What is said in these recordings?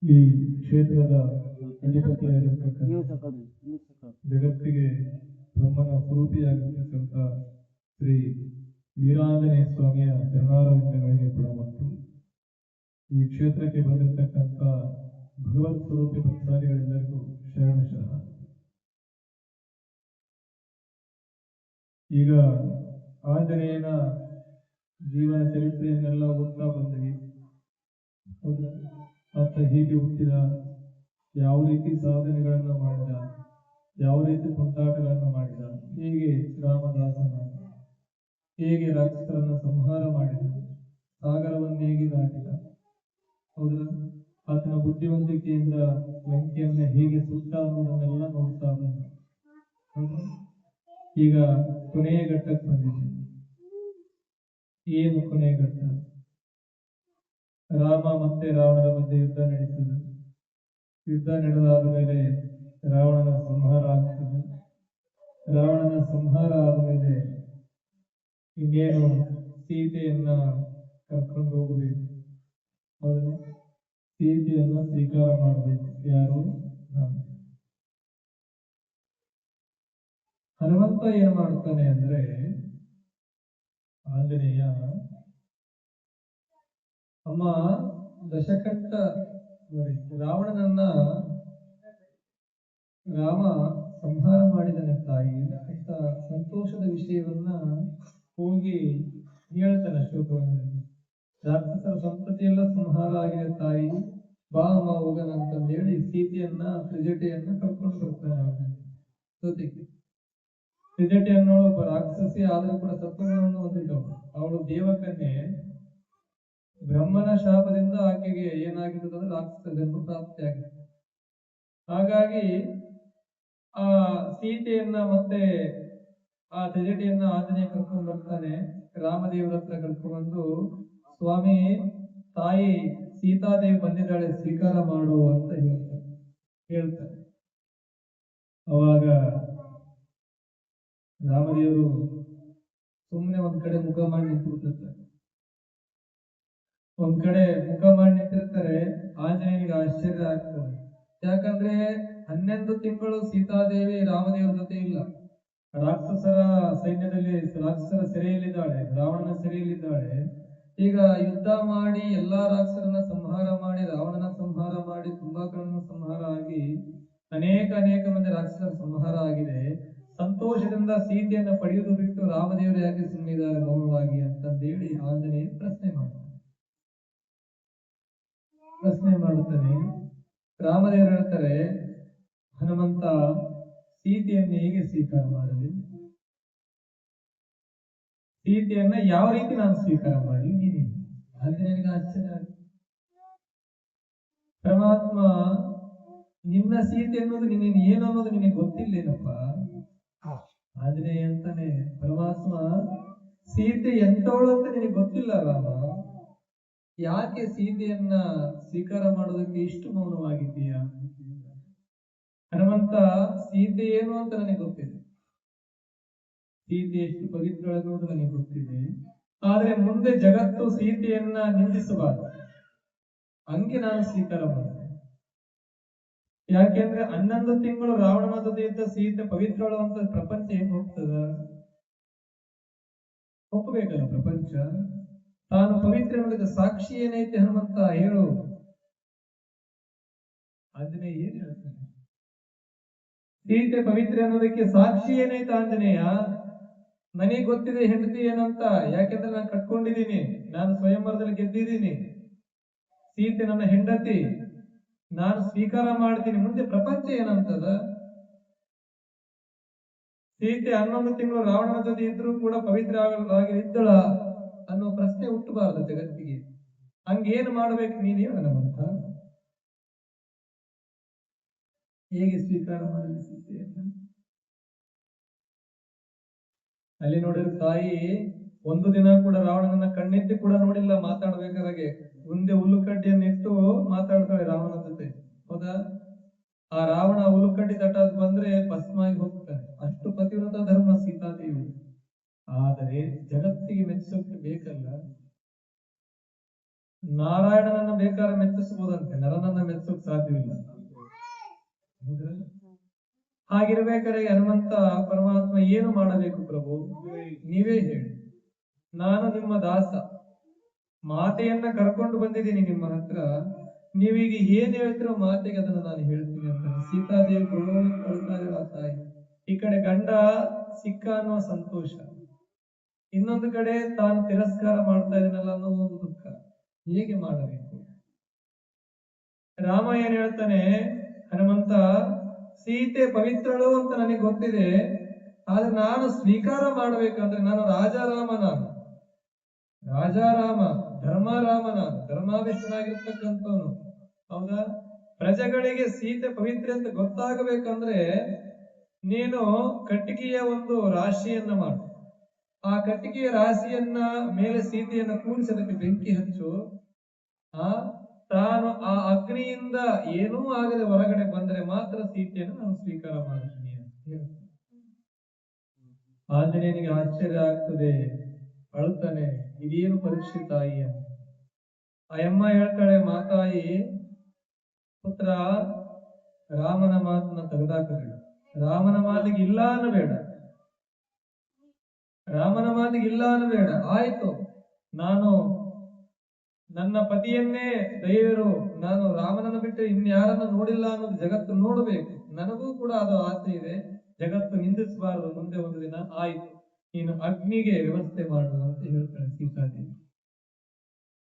ಈ ಕ್ಷೇತ್ರದ ಅಧಿಪತಿಯಾಗಿರ್ತಕ್ಕಂಥ ಜಗತ್ತಿಗೆ ಬ್ರಹ್ಮನ ಸ್ವರೂಪಿಯಾಗಿರ್ತಕ್ಕಂಥ ಶ್ರೀ ವೀರಾಂಜನೇಯ ಸ್ವಾಮಿಯ ಚರಣಾರವಿಂದಗಳಿಗೆ ಪ್ರಣಾಮಗಳು. ಈ ಕ್ಷೇತ್ರಕ್ಕೆ ಬಂದಿರತಕ್ಕಂಥ ಭಗವತ್ ಸ್ವರೂಪಿ ಭಕ್ತಾದಿಗಳೆಲ್ಲರಿಗೂ ಶರಣ. ಈಗ ಆಂಜನೇಯನ ಜೀವನ ಚರಿತ್ರೆಯನ್ನೆಲ್ಲ ಓದ್ತಾ ಬಂದ್ವಿ. ಆತ ಹೀಗೆ ಹುಟ್ಟಿದ, ಯಾವ ರೀತಿ ಸಾಧನೆಗಳನ್ನು ಮಾಡಿದ, ಯಾವ ರೀತಿ ಪುಂಟಾಟಗಳನ್ನು ಮಾಡಿದ, ಹೇಗೆ ರಾಮದಾಸನ, ಹೇಗೆ ರಾಕ್ಷಸರನ್ನು ಸಂಹಾರ ಮಾಡಿದ, ಸಾಗರವನ್ನು ಹೇಗೆ ದಾಟಿದ, ಹೌದಾ, ಆತನ ಬುದ್ಧಿವಂತಿಕೆಯಿಂದ ಲಂಕೆಯನ್ನ ಹೇಗೆ ಸುಟ್ಟ ಅನ್ನೋದನ್ನೆಲ್ಲ ನೋಡ್ತಾ ಬಂದ. ಈಗ ಕೊನೆಯ ಘಟ್ಟಕ್ಕೆ ಬಂದಿದೆ. ಏನು ಕೊನೆಯ ಘಟ್ಟ? ರಾಮ ಮತ್ತೆ ರಾವಣನ ಮಧ್ಯೆ ಯುದ್ಧ ನಡೀತದೆ. ಯುದ್ಧ ನಡೆದಾದ ಮೇಲೆ ರಾವಣನ ಸಂಹಾರ ಆಗ್ತದೆ. ರಾವಣನ ಸಂಹಾರ ಆದಮೇಲೆ ಇನ್ನೇನು ಸೀತೆಯನ್ನ ಕರ್ಕೊಂಡು ಹೋಗಬೇಕು. ಹೌದು, ಸೀತೆಯನ್ನ ಸ್ವೀಕಾರ ಮಾಡಬೇಕು. ಯಾರು? ರಾಮ. ಹನುಮಂತ ಏನ್ ಮಾಡ್ತಾನೆ ಅಂದ್ರೆ, ಆಂಜನೇಯ ಅಮ್ಮ ದಶಕಂಠ ರಾವಣನನ್ನ ರಾಮ ಸಂಹಾರ ಮಾಡಿದನೆ ತಾಯಿ ಅಂತ ಸಂತೋಷದ ವಿಷಯವನ್ನ ಹೋಗಿ ಹೇಳ್ತಾನೆ ಅಶೋಕವನದಲ್ಲಿ. ರಾಕ್ಷಸರ ಸಂತತಿಯೆಲ್ಲ ಸಂಹಾರ ಆಗಿದೆ ತಾಯಿ, ಬಾ ಅಮ್ಮ ಹೋಗನ ಅಂತಂದೇಳಿ ಸೀತೆಯನ್ನ ತ್ರಿಜಟೆಯನ್ನ ಕರ್ಕೊಂಡು ಬರ್ತಾನೆ. ಜೊತೆಗೆ ತ್ರಿಜಟೆ ಅನ್ನೋಳು ಒಬ್ಬ ರಾಕ್ಷಸಿ, ಆದರೂ ಕೂಡ ಸತ್ವಗಳನ್ನು ಹೊಂದಿದ್ದವಳು. ಅವಳು ದೇವಕನ್ಯೆ. ಬ್ರಹ್ಮನ ಶಾಪದಿಂದ ಆಕೆಗೆ ಏನಾಗಿರ್ತದಂದ್ರೆ ರಾಕ್ಷಸ ಜನ್ಮ ಪ್ರಾಪ್ತಿಯಾಗಿದೆ. ಹಾಗಾಗಿ ಆ ಸೀತೆಯನ್ನ ಮತ್ತೆ ಆ ತ್ರಿಜಟೆಯನ್ನ ಆಂಜನೇಯ ಕರ್ಕೊಂಡು ಬರ್ತಾನೆ. ರಾಮದೇವರ ಹತ್ರ ಕರ್ಕೊಂಡು, ಸ್ವಾಮಿ, ತಾಯಿ ಸೀತಾದೇವಿ ಬಂದಿದ್ದಾಳೆ, ಸ್ವೀಕಾರ ಮಾಡು ಅಂತ ಹೇಳ್ತಾರೆ. ಅವಾಗ ರಾಮದೇವರು ಸುಮ್ಮನೆ ಒಂದ್ ಕಡೆ ಮುಖ ಮಾಡಿ ನಿಂತಿರ್ತಾರೆ. ಒಂದ್ ಕಡೆ ಮುಖ ಮಾಡಿ ನಿಂತಿರ್ತಾರೆ. ಆಂಜನೇಯನಿಗೆ ಆಶ್ಚರ್ಯ ಆಗ್ತದೆ. ಯಾಕಂದ್ರೆ 11 ತಿಂಗಳು ಸೀತಾದೇವಿ ರಾಮದೇವರ ಜೊತೆ ಇಲ್ಲ. ರಾಕ್ಷಸರ ಸೈನ್ಯದಲ್ಲಿ, ರಾಕ್ಷಸರ ಸೆರೆಯಲ್ಲಿದ್ದಾಳೆ, ರಾವಣನ ಸೆರೆಯಲ್ಲಿದ್ದಾಳೆ. ಈಗ ಯುದ್ಧ ಮಾಡಿ ಎಲ್ಲಾ ರಾಕ್ಷಸರನ್ನ ಸಂಹಾರ ಮಾಡಿ, ರಾವಣನ ಸಂಹಾರ ಮಾಡಿ, ಕುಂಭಕರ್ಣನ ಸಂಹಾರ ಆಗಿ ಅನೇಕ ಮಂದಿ ರಾಕ್ಷಸರ ಸಂಹಾರ ಆಗಿದೆ. ಸಂತೋಷದಿಂದ ಸೀತೆಯನ್ನು ಪಡೆಯುವುದು ಬಿಟ್ಟು ರಾಮದೇವರು ಯಾಕೆ ಸುಮ್ಮನಿದ್ದಾರೆ ಮೌನವಾಗಿ ಅಂತಂದೇಳಿ ಆಂಜನೇಯ ಪ್ರಶ್ನೆ ಮಾಡುತ್ತಾನೆ. ರಾಮದೇವರು ಹೇಳ್ತಾರೆ, ಹನುಮಂತ, ಸೀತೆಯನ್ನು ಹೇಗೆ ಸ್ವೀಕಾರ ಮಾಡಲಿ? ಸೀತೆಯನ್ನ ಯಾವ ರೀತಿ ನಾನು ಸ್ವೀಕಾರ ಮಾಡಿ? ಆಂಜನೇಯನಿಗೆ ಆಶ್ಚರ್ಯ ಆಗುತ್ತೆ. ಪರಮಾತ್ಮ, ನಿನ್ನ ಸೀತೆ ಅನ್ನೋದು ನಿನ್ನ ಏನು ಅನ್ನೋದು ನಿನಗೆ ಗೊತ್ತಿಲ್ಲೇನಪ್ಪ? ಆಂಜನೇಯ ಅಂತಾನೆ, ಪರಮಾತ್ಮ, ಸೀತೆ ಎಂತವಳು ಅಂತ ನಿನಗೆ ಗೊತ್ತಿಲ್ಲ ರಾಮ. ಯಾಕೆ ಸೀತೆಯನ್ನ ಸ್ವೀಕಾರ ಮಾಡೋದಕ್ಕೆ ಇಷ್ಟು ಮೌನವಾಗಿದ್ದೀಯ? ಹನುಮಂತ, ಸೀತೆ ಏನು ಅಂತ ನನಗೆ ಗೊತ್ತಿದೆ, ಸೀತೆ ಎಷ್ಟು ಪವಿತ್ರಳನ್ನೋದು ನನಗೆ ಗೊತ್ತಿದೆ. ಆದ್ರೆ ಮುಂದೆ ಜಗತ್ತು ಸೀತೆಯನ್ನ ನಿಂದಿಸಬಾರದು, ಹಂಗೆ ನಾನು ಸ್ವೀಕಾರ ಮಾಡಿದೆ. ಯಾಕೆಂದ್ರೆ 11 ತಿಂಗಳು ರಾವಣನ ಜೊತೆ ಇದ್ದ ಸೀತೆ ಪವಿತ್ರಳು ಅಂತ ಪ್ರಪಂಚ ಹೆಂಗ್ ಹೋಗ್ತದ? ಒಪ್ಪಬೇಕಲ್ಲ ಪ್ರಪಂಚ. ತಾನು ಪವಿತ್ರ ಅನ್ನೋದಕ್ಕೆ ಸಾಕ್ಷಿ ಏನೈತೆ ಹನುಮಂತ ಹೇಳು? ಆಂಜನೇಯ ಏನ್ ಹೇಳ್ತಾನೆ? ಸೀತೆ ಪವಿತ್ರ ಅನ್ನೋದಕ್ಕೆ ಸಾಕ್ಷಿ ಏನೈತೆ ಆಂಜನೇಯ? ನನಗೆ ಗೊತ್ತಿದೆ ಹೆಂಡತಿ ಏನಂತ. ಯಾಕೆಂದ್ರೆ ನಾನು ಕಟ್ಕೊಂಡಿದ್ದೀನಿ, ನಾನು ಸ್ವಯಂವರದಲ್ಲಿ ಗೆದ್ದಿದ್ದೀನಿ. ಸೀತೆ ನನ್ನ ಹೆಂಡತಿ, ನಾನು ಸ್ವೀಕಾರ ಮಾಡ್ತೀನಿ. ಮುಂದೆ ಪ್ರಪಂಚ ಏನಂತದ? ಸೀತೆ 11 ತಿಂಗಳು ರಾವಣನ ಜೊತೆ ಇದ್ರೂ ಕೂಡ ಪವಿತ್ರ ಇದ್ದಳ ಅನ್ನೋ ಪ್ರಶ್ನೆ ಹುಟ್ಟಬಾರದು ಜಗತ್ತಿಗೆ. ಹಂಗೇನು ಮಾಡ್ಬೇಕು ನೀನು ಹೇಳನವಂತ? ಹೇಗೆ ಸ್ವೀಕಾರ ಮಾಡಲಿ ಸೀತೆಯನ್ನ? ಅಲ್ಲಿ ನೋಡಿದ್ರೆ ತಾಯಿ ಒಂದು ದಿನ ಕೂಡ ರಾವಣನನ್ನ ಕಣ್ಣೆತ್ತಿ ಕೂಡ ನೋಡಿಲ್ಲ. ಮಾತಾಡ್ಬೇಕಾದ್ರೆ ಮುಂದೆ ಹುಲ್ಲುಕಡ್ಡಿಯನ್ನಿಟ್ಟು ಮಾತಾಡ್ತಾಳೆ ರಾವಣನ ಜೊತೆ, ಹೌದಾ? ಆ ರಾವಣ ಹುಲ್ಲುಕಡ್ಡಿ ತಟ ಬಂದ್ರೆ ಭಸ್ಮಾಗಿ ಹೋಗ್ತಾನೆ. ಅಷ್ಟು ಪತಿವ್ರತ ಧರ್ಮ ಸೀತಾದೇವಿ. ಆದರೆ ಜಗತ್ತಿಗೆ ಮೆಚ್ಚೋಕೆ ಬೇಕಲ್ಲ. ನಾರಾಯಣನನ್ನ ಬೇಕಾದ್ರೆ ಮೆಚ್ಚಿಸಬಹುದಂತೆ, ನರನನ್ನ ಮೆಚ್ಚೋಕ್ ಸಾಧ್ಯವಿಲ್ಲ. ಹಾಗಿರ್ಬೇಕಾದ್ರೆ ಹನುಮಂತ ಪರಮಾತ್ಮ ಏನು ಮಾಡಬೇಕು ಪ್ರಭು, ನೀವೇ ಹೇಳಿ. ನಾನು ನಿಮ್ಮ ದಾಸ, ಮಾತೆಯನ್ನ ಕರ್ಕೊಂಡು ಬಂದಿದ್ದೀನಿ ನಿಮ್ಮ ಹತ್ರ, ನೀವೀಗ ಏನ್ ಹೇಳ್ತಿರೋ ಮಾತೆಗೆ ಅದನ್ನ ನಾನು ಹೇಳ್ತೀನಿ ಅಂತ ಸೀತಾದೇವಿ ಕೊಡ್ತಾರೆ ಆ ತಾಯಿ. ಈ ಕಡೆ ಗಂಡ ಸಿಕ್ಕ ಅನ್ನೋ ಸಂತೋಷ, ಇನ್ನೊಂದು ಕಡೆ ತಾನು ತಿರಸ್ಕಾರ ಮಾಡ್ತಾ ಇದನ್ನಲ್ಲ ಅನ್ನೋ ಒಂದು ದುಃಖ. ಹೇಗೆ ಮಾಡಬೇಕು? ರಾಮ ಏನ್ ಹೇಳ್ತಾನೆ, ಹನುಮಂತ ಸೀತೆ ಪವಿತ್ರಳು ಅಂತ ನನಗೆ ಗೊತ್ತಿದೆ, ಆದ್ರೆ ನಾನು ಸ್ವೀಕಾರ ಮಾಡಬೇಕಂದ್ರೆ ನಾನು ರಾಜಾರಾಮ, ನಾನು ರಾಜಾರಾಮ, ಧರ್ಮರಾಮ, ನಾನು ಧರ್ಮಾಭಿಷ್ಟನಾಗಿರ್ತಕ್ಕಂಥವನು. ಹೌದಾ? ಪ್ರಜೆಗಳಿಗೆ ಸೀತೆ ಪವಿತ್ರ ಅಂತ ಗೊತ್ತಾಗಬೇಕಂದ್ರೆ ನೀನು ಕಟ್ಟಿಗೆಯ ಒಂದು ರಾಶಿಯನ್ನ ಮಾಡು. ಆ ಕಟ್ಟಿಗೆಯ ರಾಶಿಯನ್ನ ಮೇಲೆ ಸೀತೆಯನ್ನ ಕೂರಿಸಿ ಅದಕ್ಕೆ ಬೆಂಕಿ ಹಚ್ಚು. ತಾನು ಆ ಅಗ್ನಿಯಿಂದ ಏನೂ ಆಗದೆ ಹೊರಗಡೆ ಬಂದರೆ ಮಾತ್ರ ಸೀತೆಯನ್ನು ನಾನು ಸ್ವೀಕಾರ ಮಾಡುತ್ತೀನಿ ಅಂತ ಹೇಳ್ತಾನೆ. ಆಂಜನೇಯನಿಗೆ ಆಶ್ಚರ್ಯ ಆಗ್ತದೆ, ಅಳ್ತಾನೆ, ಇದೇನು ಪರೀಕ್ಷೆ ತಾಯಿ ಅಂತ. ಆ ಅಮ್ಮ ಹೇಳ್ತಾಳೆ, ಮಾತಾಯಿ ಪುತ್ರ, ರಾಮನ ಮಾತನ್ನ ತೆಗೆದಾಕಬೇಡ, ರಾಮನ ಮಾತಿಗೆ ಇಲ್ಲ ಅನ್ನಬೇಡ, ರಾಮನ ಮಾತಿಗೆ ಇಲ್ಲ ಅನ್ನಬೇಡ. ಆಯ್ತು, ನಾನು ನನ್ನ ಪತಿಯನ್ನೇ ದೈವರು, ನಾನು ರಾಮನನ್ನು ಬಿಟ್ಟು ಇನ್ಯಾರನ್ನ ನೋಡಿಲ್ಲ ಅನ್ನೋದು ಜಗತ್ತು ನೋಡಬೇಕು, ನನಗೂ ಕೂಡ ಅದು ಆಸೆ ಇದೆ, ಜಗತ್ತು ನಿಂದಿಸಬಾರದು ಮುಂದೆ ಒಂದು ದಿನ. ಆಯ್ತು, ನೀನು ಅಗ್ನಿಗೆ ವ್ಯವಸ್ಥೆ ಮಾಡು ಅಂತ ಹೇಳ್ತಾಳೆ ಸೀತಾದೇವಿ.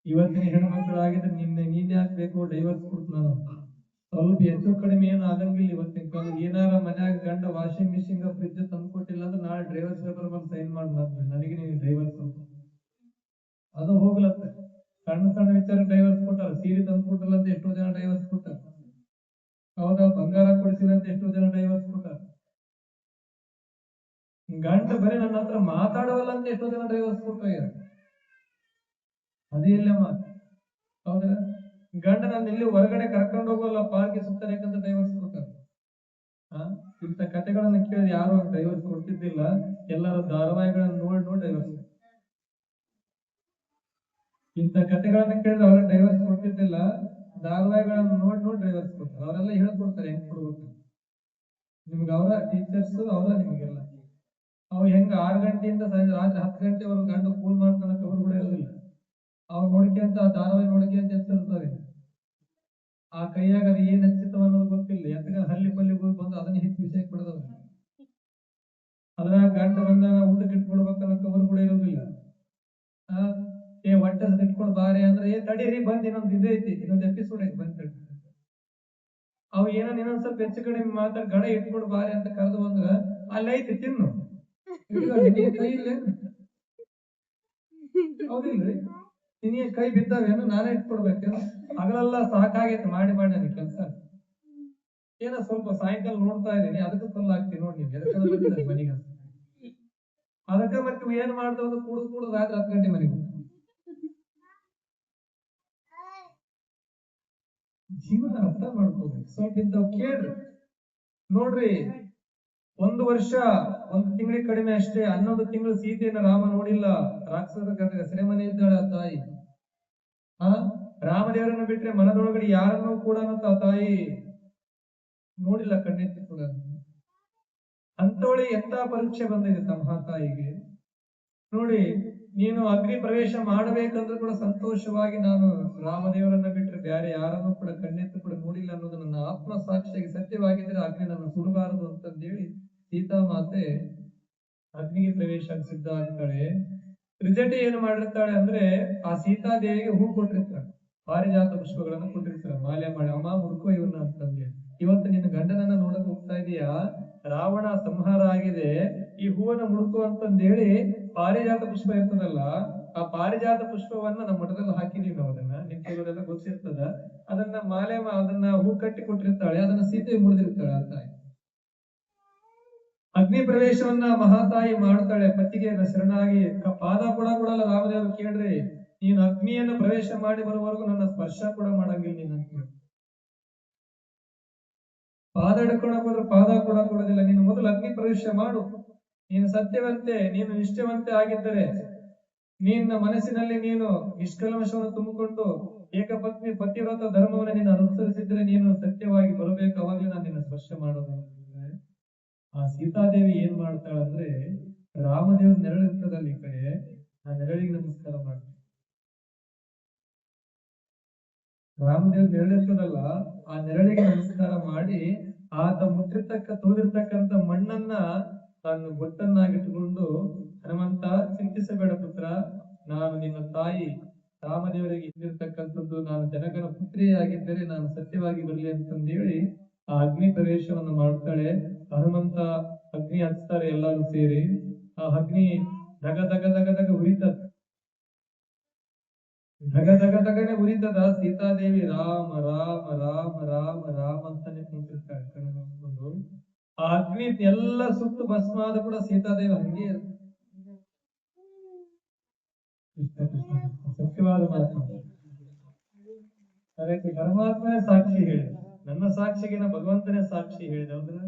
ಇವತ್ತಿನ ಹೆಣ್ಮಕ್ಳಾಗಿದ್ರೆ ನೀನ್ ಯಾಕೆ ಬೇಕು ಡೈವರ್ಸ್ ಕೊಡ್ತು, ನಾನು ಸ್ವಲ್ಪ ಹೆಚ್ಚು ಕಡಿಮೆ ಏನು ಆಗಂಗಿಲ್ಲ. ಇವತ್ತಿನ ಕಾಲ ಏನಾರ ಮನ್ಯಾಗ ಗಂಡ ವಾಷಿಂಗ್ ಮಿಷಿನ್ ಫ್ರಿಡ್ಜ್ ತಂದ್ಕೊಟ್ಟಿಲ್ಲ ಅಂದ್ರೆ ನಾಳೆ ಡ್ರೈವರ್ಸ್ ಪೇಪರ್ ಬಂದು ಸೈನ್ ಮಾಡಿ ನನಗೆ ನೀನು ಡೈವರ್ಸ್ ಅದು ಹೋಗ್ಲತ್ತ. ಸಣ್ಣ ಸಣ್ಣ ವಿಚಾರ ಡೈವರ್ಸ್ ಕೊಟ್ಟಾರ, ಸೀರೆ ತಂದ್ಕೊಟ್ಟಲ್ಲ ಅಂತ ಎಷ್ಟೋ ಜನ ಡೈವರ್ಸ್ ಕೊಟ್ಟಾರ. ಹೌದಾ? ಬಂಗಾರ ಕೊಡಿಸಿಲ್ಲ ಅಂತ ಎಷ್ಟೋ ಜನ ಡೈವರ್ಸ್ ಕೊಟ್ಟಾರ. ಗಂಡ ಬರೀ ನನ್ನ ಹತ್ರ ಮಾತಾಡವಲ್ಲ ಅಂತ ಎಷ್ಟೋ ಜನ ಡೈವರ್ಸ್ ಕೊಟ್ಟಾರ. ಅದೇ ಇಲ್ಲ ಮಾತು. ಹೌದಾ? ಗಂಡ ನಾನು ಇಲ್ಲಿ ಹೊರಗಡೆ ಕರ್ಕೊಂಡು ಹೋಗೋಲ್ಲ, ಪಾರ್ಗೆ ಸುತ್ತಾರೆ ಯಾಕಂತ ಡೈವರ್ಸ್ ಕೊಟ್ಟಾರ. ಇಂಥ ಕಥೆಗಳನ್ನ ಕೇಳಿ ಯಾರು ಡೈವರ್ಸ್ ಕೊಡ್ತಿದ್ದಿಲ್ಲ, ಎಲ್ಲರೂ ಧಾರಾವಾಹಿಗಳನ್ನ ನೋಡಿ ಡೈವರ್ಸ್. ಇಂಥ ಕಥೆಗಳನ್ನ ಕೇಳಿದ್ರೆ ಅವ್ರ ಡೈವರ್ಸ್ ಕೊಡ್ತಿದ್ದಿಲ್ಲ, ಧಾರಾವಾಹಿಗಳನ್ನ ನೋಡಿ ಡೈವರ್ಸ್ ಕೊಡ್ತಾರೆ. ಅವರೆಲ್ಲ ಹೇಳ್ಕೊಡ್ತಾರೆ ಹೆಂಗ್ ಕೊಡ್ಬೇಕು ನಿಮ್ಗೆ, ಅವರ ಟೀಚರ್ಸ್ ಅವರ ನಿಮಗೆಲ್ಲ. ಅವ್ ಹೆಂಗ 6 ಗಂಟೆಯಿಂದ ರಾತ್ರಿ 10 ಗಂಟೆವರೆಗೂ ಗಂಡು ಕೂಲ್ ಮಾಡ್ತಾನಕ್ಕೆ ಅವ್ರು ಕೂಡ ಇರೋದಿಲ್ಲ. ಅವ್ರು ನೋಡ್ಕೊಂತ ಧಾರಾವಾಹಿ ನೋಡ್ಕೊಂತ ಎತ್ತಿರ್ತಾರೆ. ಆ ಕೈಯಾಗ ಅದು ಏನ್ ಹಚ್ಚಿತ್ತವ ಅನ್ನೋದು ಗೊತ್ತಿಲ್ಲ, ಯಾಕಂದ್ರೆ ಹಲ್ಲಿ ಪಲ್ಲಿ ಬಂದು ಅದನ್ನ ಹೆಚ್ಚು ವಿಷಯ ಕೊಡೋದವ್ರು. ಅದ್ರಾಗ ಗಂಡ ಬಂದ ಊಟಕ್ಕೆ ಇಟ್ಕೊಡ್ಬೇಕನ್ನಕ್ಕೆ ಅವ್ರು ಕೂಡ ಇರೋದಿಲ್ಲ. ಹೊಟ್ಟೆ ಇಟ್ಕೊಂಡು ಬಾರಿ ಅಂದ್ರೆ ತಡೀರಿ ಬಂದ್ ಇನ್ನೊಂದು ಇದೈತಿ, ಇನ್ನೊಂದು ಎಪಿಸೋಡ್ ಐತಿ ಬಂದ್ ತಡಿ. ಅವ್ ಏನೋ ಇನ್ನೊಂದ್ ಸ್ವಲ್ಪ ಹೆಚ್ಚು ಕಡಿಮೆ ಮಾತಾಡಿ ಗಡ ಇಟ್ಕೊಂಡು ಬಾರಿ ಅಂತ ಕರೆದು ಬಂದ್ರ ಅಲ್ಲೈತಿ ತಿನ್ನು, ಕೈ ಇಲ್ಲೇ ಹೌದಿಲ್ರಿ, ನಿನಗೆ ಕೈ ಬಿದ್ದಾವೇನು, ನಾನೇ ಇಟ್ಕೊಡ್ಬೇಕೇನು, ಹಗಲೆಲ್ಲ ಸಾಕಾಗೈತೆ ಮಾಡಿ ನನಗೆ ಕೆಲಸ. ಏನೋ ಸ್ವಲ್ಪ ಸಾಯಂಕಾಲ ನೋಡ್ತಾ ಇದೀನಿ, ಅದಕ್ಕೆ ಸ್ವಲ್ಪ ಆಗ್ತೀನಿ ನೋಡಿ ನೀವು ಎದಕ್ಕೆ ಮನೆಗೆ. ಅದಕ್ಕೆ ಮತ್ತೆ ಏನ್ ಮಾಡ್ತಾವ ಕೂಡುದು ರಾತ್ರಿ 10 ಗಂಟೆ ಮನೆಗೆ. ಜೀವನ ಅರ್ಥ ಮಾಡ್ಕೋಬೇಕು, ಸ್ವಲ್ಪ ಇಂಥವ್ ಕೇಳ್ರಿ. ನೋಡ್ರಿ, 1 ವರ್ಷ 1 ತಿಂಗಳಿಗೆ ಕಡಿಮೆ ಅಷ್ಟೇ, 11 ತಿಂಗಳು ಸೀತೆಯನ್ನು ರಾಮ ನೋಡಿಲ್ಲ. ರಾಕ್ಷಸರ ಸೆರೆಮನೆ ಇದ್ದಾಳೆ ಆ ತಾಯಿ. ರಾಮದೇವರನ್ನು ಬಿಟ್ರೆ ಮನದೊಳಗಡೆ ಯಾರನ್ನೂ ಕೂಡ ಆ ತಾಯಿ ನೋಡಿಲ್ಲ, ಕಣ್ಣೆತ್ತಿ ಕೂಡ. ಅಂತವಳಿ ಎಂತ ಪರೀಕ್ಷೆ ಬಂದಿದೆ ತಮ್ಮ ತಾಯಿಗೆ. ನೋಡಿ, ನೀನು ಅಗ್ನಿ ಪ್ರವೇಶ ಮಾಡಬೇಕಂದ್ರೂ ಕೂಡ ಸಂತೋಷವಾಗಿ ನಾನು ರಾಮದೇವರನ್ನ ಬಿಟ್ರೆ ಬೇರೆ ಯಾರನ್ನೂ ಕೂಡ ಕಣ್ಣೆತ್ತು ಕೂಡ ನೋಡಿಲ್ಲ ಅನ್ನೋದು ನನ್ನ ಆತ್ಮ ಸಾಕ್ಷಿಯಾಗಿ ಸತ್ಯವಾಗಿದ್ರೆ ಅಗ್ನಿ ನನ್ನ ಸುಡಬಾರದು ಅಂತಂದೇಳಿ ಸೀತಾಮಾತೆ ಅಗ್ನಿಗೆ ಪ್ರವೇಶ ಸಿದ್ಧ ಆಗ್ತಾಳೆ. ತ್ರಿಜಟಿ ಏನು ಮಾಡಿರ್ತಾಳೆ ಅಂದ್ರೆ, ಆ ಸೀತಾದೇವಿಗೆ ಹೂ ಕೊಟ್ಟಿರ್ತಾಳೆ, ಪಾರಿಜಾತ ಪುಷ್ಪಗಳನ್ನು ಕೊಟ್ಟಿರ್ತಾಳೆ, ಮಾಲೆ ಮಾಡಿ, ಅಮ್ಮ ಹುಡುಕೋ ಇವನ್ನ ಅಂತಂದ್ರೆ. ಇವತ್ತು ನಿನ್ನ ಗಂಡನನ್ನ ನೋಡಕ್ ಹೋಗ್ತಾ ಇದೀಯಾ, ರಾವಣ ಸಂಹಾರ ಆಗಿದೆ, ಈ ಹೂವನ್ನ ಹುಡುಕು ಅಂತಂದೇಳಿ ಪಾರಿಜಾತ ಪುಷ್ಪ ಇರ್ತದಲ್ಲ, ಆ ಪಾರಿಜಾತ ಪುಷ್ಪವನ್ನ ನಮ್ಮ ಮಠದಲ್ಲಿ ಹಾಕಿದೀವಿ ನಾವು. ಅದನ್ನ ನಿಮ್ಗೆಲ್ಲ ಗೊತ್ತಿರ್ತದ. ಅದನ್ನ ಮಾಲೆ ಅದನ್ನ ಹೂ ಕಟ್ಟಿ ಕೊಟ್ಟಿರ್ತಾಳೆ, ಅದನ್ನ ಸೀತೆ ಮುಡಿದಿರ್ತಾಳೆ ಆ ತಾಯಿ. ಅಗ್ನಿ ಪ್ರವೇಶವನ್ನ ಮಹಾತಾಯಿ ಮಾಡ್ತಾಳೆ, ಪತಿಗೆ ಶರಣಾಗಿ ಪಾದ ಕೂಡ ಕೊಡಲ್ಲ ರಾಮದೇವರು. ಕೇಳ್ರಿ, ನೀನು ಅಗ್ನಿಯನ್ನು ಪ್ರವೇಶ ಮಾಡಿ ಬರುವವರೆಗೂ ನನ್ನ ಸ್ಪರ್ಶ ಕೂಡ ಮಾಡಂಗಿಲ್ಲ ನೀನು. ಪಾದ ಹಿಡ್ಕೊಳಕ್ ಹೋದ್ರೆ ಪಾದ ಕೂಡ ಕೊಡೋದಿಲ್ಲ. ನೀನು ಮೊದಲು ಅಗ್ನಿ ಪ್ರವೇಶ ಮಾಡು. ನೀನು ಸತ್ಯವಂತೆ, ನೀನು ನಿಷ್ಠೆವಂತೆ ಆಗಿದ್ದರೆ ನಿನ್ನ ಮನಸ್ಸಿನಲ್ಲಿ ನೀನು ನಿಷ್ಕಲ್ಮಶವನ್ನು ತುಂಬಿಕೊಂಡು ಏಕಪತ್ನಿ ಪತಿವ್ರತ ಧರ್ಮವನ್ನು ನೀನು ಅನುಸರಿಸಿದ್ರೆ ನೀನು ಸತ್ಯವಾಗಿ ಬರಬೇಕು. ಅವಾಗಲೇ ನಾನು ನಿನ್ನ ಸ್ಪರ್ಶ ಮಾಡೋದು. ಆ ಸೀತಾದೇವಿ ಏನ್ ಮಾಡ್ತಾಳಂದ್ರೆ ರಾಮದೇವ್ರ ನೆರಳಿರ್ತದಲ್ಲ ಈ ಕಡೆ, ಆ ನೆರಳಿಗೆ ನಮಸ್ಕಾರ ಮಾಡ್ತಾಳೆ. ರಾಮದೇವ್ರ ನೆರಳಿರ್ತದಲ್ಲ, ಆ ನೆರಳಿಗೆ ನಮಸ್ಕಾರ ಮಾಡಿ ಆತ ತುಳಿದಿರ್ತಕ್ಕಂಥ ಮಣ್ಣನ್ನ ತಾನು ಬೊಟ್ಟನ್ನಾಗಿಟ್ಟುಕೊಂಡು, ಹನುಮಂತ ಚಿಂತಿಸಬೇಡ ಪುತ್ರ, ನಾನು ನಿನ್ನ ತಾಯಿ ರಾಮದೇವರಿಗೆ ಇದ್ದಿರ್ತಕ್ಕಂಥದ್ದು, ನಾನು ಜನಕನ ಪುತ್ರಿಯಾಗಿದ್ದರೆ ನಾನು ಸತ್ಯವಾಗಿ ಬರಲಿ ಅಂತಂದೇಳಿ ಆ ಅಗ್ನಿ ಪ್ರವೇಶವನ್ನು ಮಾಡ್ತಾಳೆ. ಹನುಮಂತ ಅಗ್ನಿ ಹಚ್ತಾರೆ ಎಲ್ಲರೂ ಸೇರಿ. ಆ ಅಗ್ನಿ ದಗ ದಗ ದಗ ದಗ ಉರಿತದ, ದಗ ದಗ ದಗನೆ ಉರಿತದ. ಸೀತಾದೇವಿ ರಾಮ ರಾಮ ರಾಮ ರಾಮ ರಾಮ ಅಂತಾನೆ ಕುಂತಿರ್ತಾಳೆ ಕಣ್ಣು ಮುಚ್ಕೊಂಡು. ಆ ಅಗ್ನಿ ಎಲ್ಲ ಸುಟ್ಟು ಭಸ್ಮ ಆದ ಕೂಡ ಸೀತಾದೇವಿ ಹಂಗೆ ಸತ್ಯವಾದ ಮಾತು. ಅದಕ್ಕೆ ಪರಮಾತ್ಮನೇ ಸಾಕ್ಷಿ ಹೇಳಿದ, ನನ್ನ ಸಾಕ್ಷಿಗಿನ ಭಗವಂತನೇ ಸಾಕ್ಷಿ ಹೇಳಿದ. ಹೌದಾ?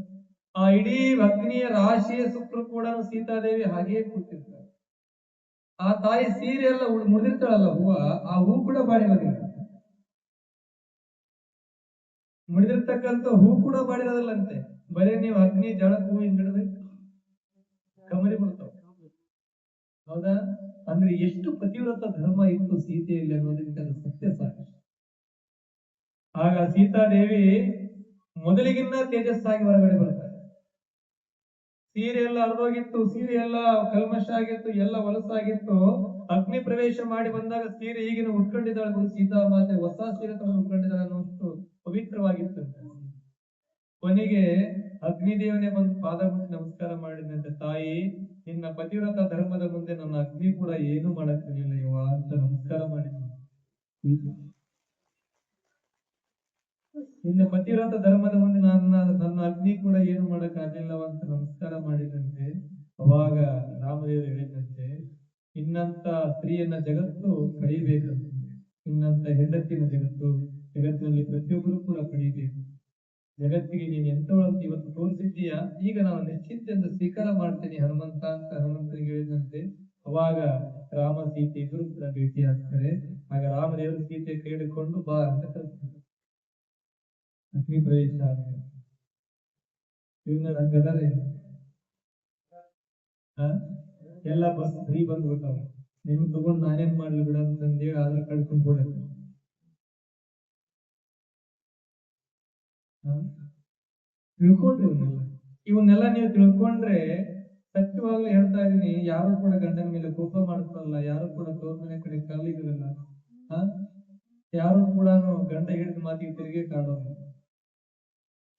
ಆ ಇಡೀ ಅಗ್ನಿಯ ರಾಶಿಯ ಸುತ್ತಲೂ ಕೂಡ ಸೀತಾದೇವಿ ಹಾಗೆಯೇ ಕೂತಿರ್ತಾಳೆ. ಆ ತಾಯಿ ಸೀರೆ ಎಲ್ಲ ಮುಡಿದಿರ್ತಾಳಲ್ಲ ಹೂವ, ಆ ಹೂ ಕೂಡ ಬಾಡಿರೋದಿಲ್ಲ. ಮುಡಿದಿರ್ತಕ್ಕಂಥ ಹೂ ಕೂಡ ಬಾಡಿರೋದಿಲ್ಲಂತೆ. ಬರೀ ನೀವು ಅಗ್ನಿ ಜಳಕ್ ಹೂ ಹಿಡಿದ್ರೆ ಕಮರಿ ಬಿಡ್ತಾವ. ಹೌದಾ? ಅಂದ್ರೆ ಎಷ್ಟು ಪತಿವ್ರತ ಧರ್ಮ ಇತ್ತು ಸೀತೆಯಲ್ಲಿ ಅನ್ನೋದಕ್ಕೆ ಅದು ಸತ್ಯ ಸಾಕ್ಷಿ. ಆಗ ಸೀತಾದೇವಿ ಮೊದಲಿಗಿನ್ನ ತೇಜಸ್ಸಾಗಿ ಹೊರಗಡೆ ಬರ್ತಾರೆ. ಸೀರೆ ಎಲ್ಲ ಹರಿದೋಗಿತ್ತು, ಸೀರೆ ಎಲ್ಲ ಕಲ್ಮಶ ಆಗಿತ್ತು, ಎಲ್ಲ ಹೊಲಸಾಗಿತ್ತು. ಅಗ್ನಿ ಪ್ರವೇಶ ಮಾಡಿ ಬಂದಾಗ ಸೀರೆ ಈಗಿನ ಉಟ್ಕೊಂಡಿದ್ದಾಳೆ ಸೀತಾ ಮಾತೆ, ಹೊಸ ಸೀರೆ ತಗೊಂಡು ಉಟ್ಕೊಂಡಿದ್ದಾಳೆ ಅನ್ನೋಷ್ಟು ಪವಿತ್ರವಾಗಿತ್ತು. ಕೊನೆಗೆ ಅಗ್ನಿದೇವನೇ ಬಂದು ಪಾದ ಮುಟ್ಟಿ ನಮಸ್ಕಾರ ಮಾಡಿದಂತೆ, ತಾಯಿ ನಿನ್ನ ಪತಿವ್ರತ ಧರ್ಮದ ಮುಂದೆ ನನ್ನ ಅಗ್ನಿ ಕೂಡ ಏನು ಮಾಡಕ್ಕಾಗಿಲ್ಲ ಇವ ಅಂತ ನಮಸ್ಕಾರ ಮಾಡಿದ್ದೀನಿ. ನಿನ್ನ ಪತಿವ್ರತ ಧರ್ಮದ ಮುಂದೆ ನನ್ನ ಅಗ್ನಿ ಕೂಡ ಏನು ಮಾಡಕ್ಕಾಗಲಿಲ್ಲವ ಅಂತ ನಮಸ್ಕಾರ ಮಾಡಿದಂತೆ. ಅವಾಗ ರಾಮದೇವರು ಹೇಳಿದಂತೆ, ಇನ್ನಂತ ಸ್ತ್ರೀಯನ್ನ ಜಗತ್ತು ಪಡೆಯಬೇಕಂತ, ಇನ್ನಂತ ಹೆಂಡತಿನ ಜಗತ್ತಿನಲ್ಲಿ ಪ್ರತಿಯೊಬ್ಬರು ಕೂಡ ಪಡೆಯಬೇಕು. ಜಗತ್ತಿಗೆ ನೀನು ಎಂತವಳಂತ ಇವತ್ತು ತೋರಿಸಿದ್ದೀಯಾ, ಈಗ ನಾನು ನಿಶ್ಚಿಂತೆಯಿಂದ ಸ್ವೀಕಾರ ಮಾಡ್ತೇನೆ ಹನುಮಂತ ಅಂತ ಹನುಮಂತನಿಗೆ ಹೇಳಿದಂತೆ. ಅವಾಗ ರಾಮ ಸೀತೆ ಇಬ್ಬರು ಕೂಡ ಭೇಟಿ ಆಗ್ತಾರೆ. ಆಗ ರಾಮದೇವರು ಸೀತೆ ಕೈ ಹಿಡಿದುಕೊಂಡು ಬಾ ಅಂತ ಕಳಿಸ್ತಾರೆ. ಅಗ್ನಿ ಪ್ರವೇಶ ಆಗಿದೆ. ಇವನ್ನ ರಂಗದರೆ ಎಲ್ಲ ಬಸ್ ಫ್ರೀ ಬಂದ್ಬಿಟ್ಟಾವ, ನಿಮ್ಗೆ ತಗೊಂಡು ನಾನೇನ್ ಮಾಡ್ಲಿ ಬಿಡ ಅಂತಂದೇಳಿ ಆಧಾರ್ ಕಾರ್ಡ್ ತುಂಬಿಕೊಳ್ಳ. ತಿಳ್ಕೊಂಡ್ರಿ ಇವನ್ನೆಲ್ಲ ನೀವು ತಿಳ್ಕೊಂಡ್ರೆ, ಸತ್ಯವಾಗ್ಲೂ ಹೇಳ್ತಾ ಇದೀನಿ, ಯಾರು ಕೂಡ ಗಂಡನ ಮೇಲೆ ಕೋಪ ಮಾಡ್ತಾರಲ್ಲ, ಯಾರು ಕೂಡ ತೋರ್ ಮನೆ ಕಡೆ ಕಾಲಿಗಿರಲ್ಲ, ಯಾರು ಕೂಡ ಗಂಡ ಹಿಡಿದ ಮಾತಿಗೆ ತಿರುಗಿ ಕಾಣೋದು.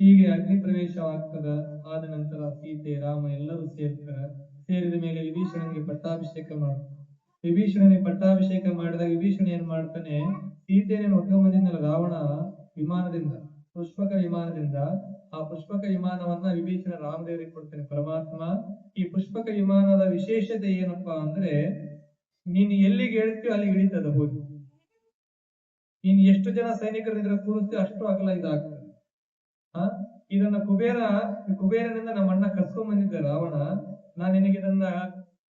ಹೀಗೆ ಅಗ್ನಿ ಪ್ರವೇಶವಾಗ್ತದ. ಆದ ನಂತರ ಸೀತೆ ರಾಮ ಎಲ್ಲರೂ ಸೇರ್ತಾರ. ಸೇರಿದ ಮೇಲೆ ವಿಭೀಷಣನಿಗೆ ಪಟ್ಟಾಭಿಷೇಕ ಮಾಡ್ತಾರೆ. ವಿಭೀಷಣನಿಗೆ ಪಟ್ಟಾಭಿಷೇಕ ಮಾಡಿದಾಗ ವಿಭೀಷಣ ಏನ್ ಮಾಡ್ತಾನೆ, ಸೀತೆಯನ್ನು ಹೊತ್ತೊಂಬಂದಿದ್ದಲ್ಲ ರಾವಣ ವಿಮಾನದಿಂದ, ಪುಷ್ಪಕ ವಿಮಾನದಿಂದ. ಆ ಪುಷ್ಪಕ ವಿಮಾನವನ್ನ ವಿಭೀಷಣ ರಾಮದೇವರಿಗೆ ಕೊಡ್ತಾನೆ. ಪರಮಾತ್ಮ, ಈ ಪುಷ್ಪಕ ವಿಮಾನದ ವಿಶೇಷತೆ ಏನಪ್ಪಾ ಅಂದ್ರೆ, ನೀನು ಎಲ್ಲಿಗೆ ಹೇಳ್ತೀಯೋ ಅಲ್ಲಿಗೆ ಇಳಿತದ ಹೋಗಿ. ನೀನು ಎಷ್ಟು ಜನ ಸೈನಿಕರಿದ್ರೆ ಕೂರಿಸ್ತೀವಿ ಅಷ್ಟು ಅಗಲ ಇದಾಗ್ತದೆ. ಇದನ್ನ ಕುಬೇರನಿಂದ ನಮ್ಮ ಅಣ್ಣ ಕಸ್ಕೊಂಡ್ ಬಂದಿದ್ದ ರಾವಣ, ನಾನು ನಿನಗೆ ಇದನ್ನ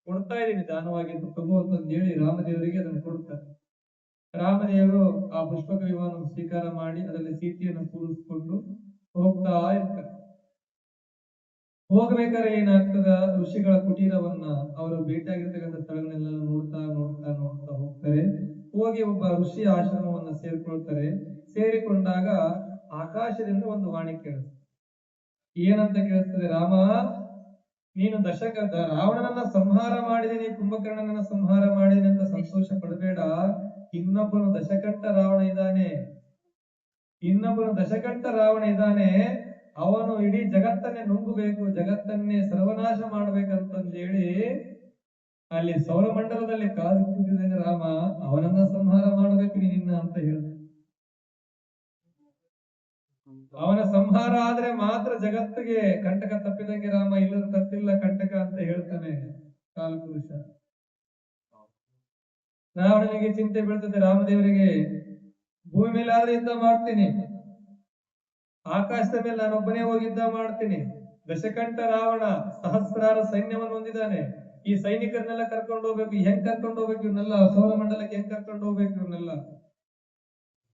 ಕೊಡ್ತಾ ಇದ್ದೀನಿ ದಾನವಾಗಿ ತಗೋ ಅಂತ ಹೇಳಿ ರಾಮದೇವರಿಗೆ ಅದನ್ನು ಕೊಡ್ತಾರೆ. ರಾಮದೇವರು ಆ ಪುಷ್ಪಕ ವಿಮಾನವನ್ನು ಸ್ವೀಕಾರ ಮಾಡಿ ಅದರಲ್ಲಿ ಸೀತೆಯನ್ನು ಕೂರಿಸಿಕೊಂಡು ಹೋಗ್ತಾ ಇರ್ತಾರೆ. ಹೋಗ್ಬೇಕಾದ್ರೆ ಏನಾಗ್ತದ, ಋಷಿಗಳ ಕುಟೀರವನ್ನ ಅವರು ಭೇಟಿಯಾಗಿರ್ತಕ್ಕಂಥ ಸ್ಥಳಗಳನ್ನೆಲ್ಲ ನೋಡ್ತಾ ನೋಡ್ತಾ ನೋಡ್ತಾ ಹೋಗ್ತಾರೆ. ಹೋಗಿ ಒಬ್ಬ ಋಷಿಯ ಆಶ್ರಮವನ್ನ ಸೇರ್ಕೊಳ್ತಾರೆ. ಸೇರಿಕೊಂಡಾಗ ಆಕಾಶದಿಂದ ಒಂದು ವಾಣಿ ಕೇಳಿಸ್ತದೆ. ಏನಂತ ಕೇಳಿಸ್ತದೆ, ರಾಮ ನೀನು ರಾವಣನನ್ನ ಸಂಹಾರ ಮಾಡಿದೀನಿ, ಕುಂಭಕರ್ಣನನ್ನ ಸಂಹಾರ ಮಾಡಿದೀನಿ ಅಂತ ಸಂತೋಷ ಪಡಬೇಡ. ಇನ್ನೊಬ್ಬನು ದಶಕಂಠ ರಾವಣ ಇದ್ದಾನೆ, ಅವನು ಇಡೀ ಜಗತ್ತನ್ನೇ ನುಂಗಬೇಕು, ಜಗತ್ತನ್ನೇ ಸರ್ವನಾಶ ಮಾಡ್ಬೇಕಂತಂದೇಳಿ ಅಲ್ಲಿ ಸೌರಮಂಡಲದಲ್ಲಿ ಕಾದು ಕೂತಿದ್ದಾನೆ ರಾಮ, ಅವನನ್ನ ಸಂಹಾರ ಮಾಡಬೇಕು ನಿನ್ನ ಅಂತ ಹೇಳ್ತಾನೆ. ಅವನ ಸಂಹಾರ ಆದ್ರೆ ಮಾತ್ರ ಜಗತ್ತಿಗೆ ಕಂಟಕ ತಪ್ಪಿದಂಗೆ ರಾಮ, ಇಲ್ಲದ ತಪ್ಪಿಲ್ಲ ಕಂಟಕ ಅಂತ ಹೇಳ್ತಾನೆ ಕಾಲಪುರುಷ. ರಾವಣನಿಗೆ ಚಿಂತೆ ಬೀಳ್ತದೆ, ರಾಮದೇವರಿಗೆ ಭೂಮಿ ಮೇಲೆ ಆದ್ರೆ ಯುದ್ಧ ಮಾಡ್ತೀನಿ, ಆಕಾಶದ ಮೇಲೆ ನಾನೊಬ್ಬನೇ ಹೋಗಿ ಯುದ್ಧ ಮಾಡ್ತೀನಿ. ದಶಕಂಠ ರಾವಣ ಸಹಸ್ರಾರು ಸೈನ್ಯವನ್ನು ಹೊಂದಿದ್ದಾನೆ, ಈ ಸೈನಿಕರನ್ನೆಲ್ಲ ಕರ್ಕೊಂಡು ಹೋಗ್ಬೇಕು, ಹೆಂಗ್ ಕರ್ಕೊಂಡು ಹೋಗ್ಬೇಕು ಇವ್ರನ್ನೆಲ್ಲ, ಸೌರಮಂಡಲಕ್ಕೆ ಹೆಂಗ್ ಕರ್ಕೊಂಡು ಹೋಗ್ಬೇಕು ಇವ್ರನ್ನೆಲ್ಲ.